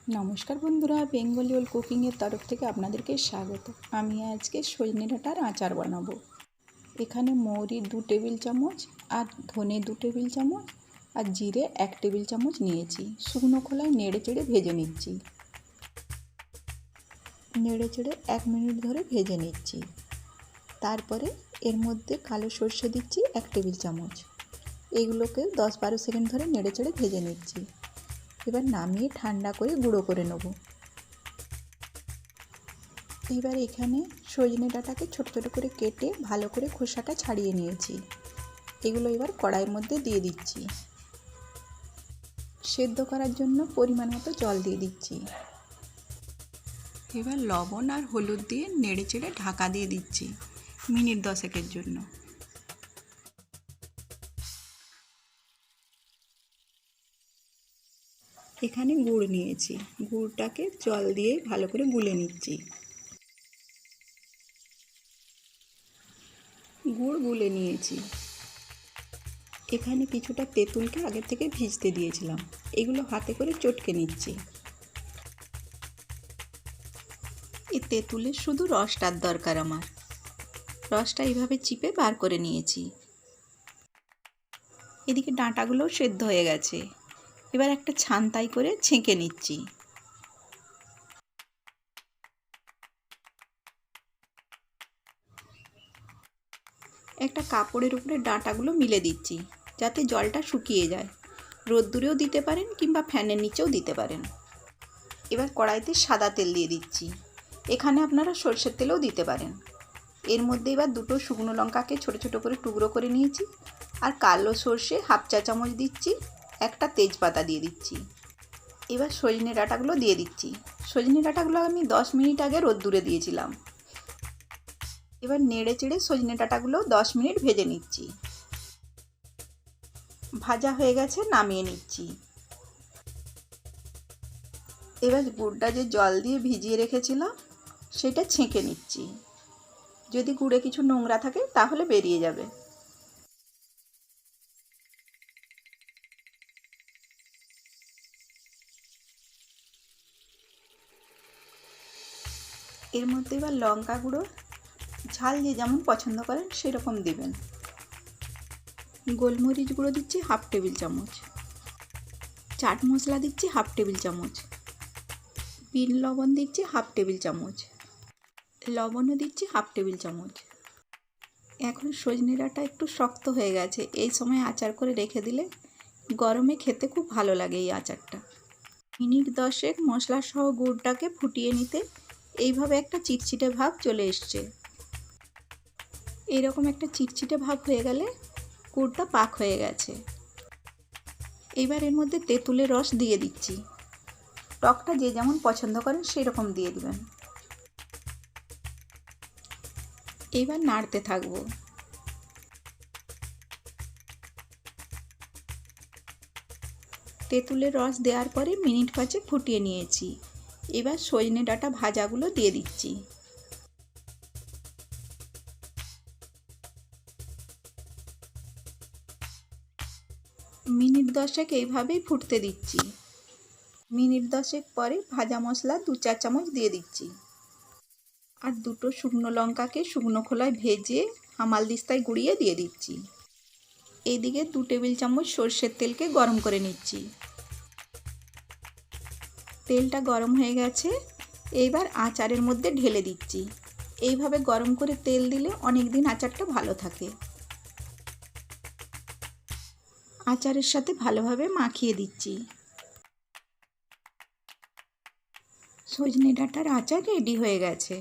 নমস্কার বন্ধুরা, বেঙ্গলি ওল কুকিংয়ের তরফ থেকে আপনাদেরকে স্বাগত। আমি আজকে সজনে ডাঁটার আচার বানাবো। এখানে মৌরি 2 টেবিল চামচ আর ধনে 2 টেবিল চামচ আর জিরে 1 টেবিল চামচ নিয়েছি। শুকনো খোলায় নেড়ে চেড়ে ভেজে নিচ্ছি। নেড়ে চেড়ে 1 মিনিট ধরে ভেজে নিচ্ছি। তারপরে এর মধ্যে কালো সর্ষে দিচ্ছি 1 টেবিল চামচ। এগুলোকে 10-12 সেকেন্ড ধরে নেড়ে চেড়ে ভেজে নিচ্ছি। এবার নামিয়ে ঠান্ডা করে গুঁড়ো করে নেব। এবার এখানে সজনে ডাঁটাকে ছোট ছোট করে কেটে ভালো করে খোসাটা ছাড়িয়ে নিয়েছি। এগুলো এবার কড়াইয়ের মধ্যে দিয়ে দিচ্ছি। সেদ্ধ করার জন্য পরিমাণ মতো জল দিয়ে দিচ্ছি। এবার লবণ আর হলুদ দিয়ে নেড়ে চেড়ে ঢাকা দিয়ে দিচ্ছি মিনিট 10 জন্য। এখানে গুড় নিয়েছি, গুড়টাকে জল দিয়ে ভালো করে গুলে নিচ্ছি। গুড় গুলে নিয়েছি। এখানে কিছুটা তেঁতুলকে আগে থেকে ভিজতে দিয়েছিলাম, এগুলো হাতে করে চটকে নিচ্ছি। এই তেঁতুলের শুধু রসটার দরকার আমার। রসটা এইভাবে চিপে বার করে নিয়েছি। এদিকে ডাঁটাগুলোও সেদ্ধ হয়ে গেছে। এবার একটা ছান্তাই করে ছেঁকে নিচ্ছি। একটা কাপড়ের উপরে ডাঁটাগুলো মিলে দিচ্ছি যাতে জলটা শুকিয়ে যায়। রোদ্দুরেও দিতে পারেন কিংবা ফ্যানের নিচেও দিতে পারেন। এবার কড়াইতে সাদা তেল দিয়ে দিচ্ছি। এখানে আপনারা সরষের তেলও দিতে পারেন। এর মধ্যে এবার 2টো শুকনো লঙ্কাকে ছোট ছোট করে টুকরো করে নিয়েছি আর কালো সর্ষে 1/2 চা চামচ দিচ্ছি। একটা তেজপাতা দিয়ে দিচ্ছি। এবার সজনে ডাঁটাগুলো দিয়ে দিচ্ছি। সজনে ডাঁটাগুলো আমি 10 মিনিট আগে রোদ্দুরে দিয়েছিলাম। এবার নেড়ে চেড়ে সজনে ডাঁটাগুলো 10 মিনিট ভেজে নিচ্ছি। ভাজা হয়ে গেছে, নামিয়ে নিচ্ছি। এবার গুড়টা যে জল দিয়ে ভিজিয়ে রেখেছিলাম সেটা ছেঁকে নিচ্ছি। যদি গুড়ে কিছু নোংরা থাকে তাহলে বেরিয়ে যাবে। এর মধ্যে এবার লঙ্কা গুঁড়ো ঝাল যে যেমন পছন্দ করেন সেরকম দেবেন। গোলমরিচ গুঁড়ো দিচ্ছি 1/2 টেবিল চামচ। চাট মশলা দিচ্ছি 1/2 টেবিল চামচ। বিন লবণ দিচ্ছি 1/2 টেবিল চামচ। লবণও দিচ্ছি 1/2 টেবিল চামচ। এখন সজনে ডাঁটা একটু শক্ত হয়ে গেছে, এই সময় আচার করে রেখে দিলে গরমে খেতে খুব ভালো লাগে এই আচারটা। মিনিট 10 মশলা সহ গুড়টাকে ফুটিয়ে নিতে এইভাবে একটা চিটচিটে ভাব চলে এসছে। এরকম একটা চিটচিটে ভাব হয়ে গেলে গুড়টা পাক হয়ে গেছে। এবার এর মধ্যে তেঁতুলের রস দিয়ে দিচ্ছি। টকটা যে যেমন পছন্দ করেন সেই রকম দিয়ে দিবেন। এবার নাড়তে থাকবো। তেঁতুলের রস দেওয়ার পরে মিনিট 5 ফুটিয়ে নিয়েছি। এবার সজনে ডাঁটা ভাজাগুলো দিয়ে দিচ্ছি। মিনিট 10 এইভাবেই ফুটতে দিচ্ছি। মিনিট 10 পরে ভাজা মশলা 2-4 চামচ দিয়ে দিচ্ছি। আর 2টো শুকনো লঙ্কাকে শুকনো খোলায় ভেজে হামালদিস্তায় গুঁড়িয়ে দিয়ে দিচ্ছি। এইদিকে 2 টেবিল চামচ সরষের তেলকে গরম করে নিচ্ছি। তেলটা গরম হয়ে গেছে, এইবার আচারের মধ্যে ঢেলে দিচ্ছি। এইভাবে গরম করে তেল দিলে অনেক দিন আচারটা ভালো থাকে। আচারের সাথে ভালোভাবে মাখিয়ে দিচ্ছি। সজনে ডাঁটার আচার রেডি হয়ে গেছে।